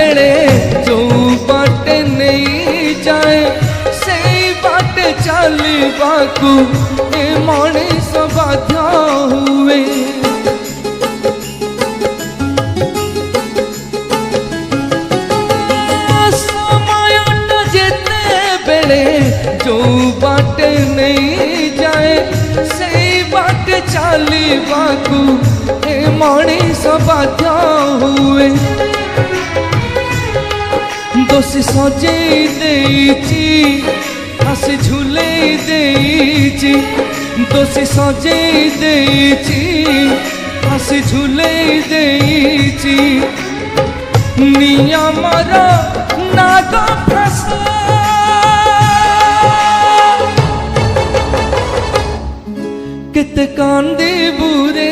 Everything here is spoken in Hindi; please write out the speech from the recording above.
बेले जो बाटे नहीं जाए से बाटे चलवाकू ए मनीष बाध्य हुए। समयटा जेते बेले जो बाटे नहीं जाए से बाटे चलवाकू ए मनीष बाध्य हुए। दोषी सजे देइची हसी झूले देइची दोषी सजे देइची हसी झूले देइची नियमर नाग फसा केते कांदी बुरे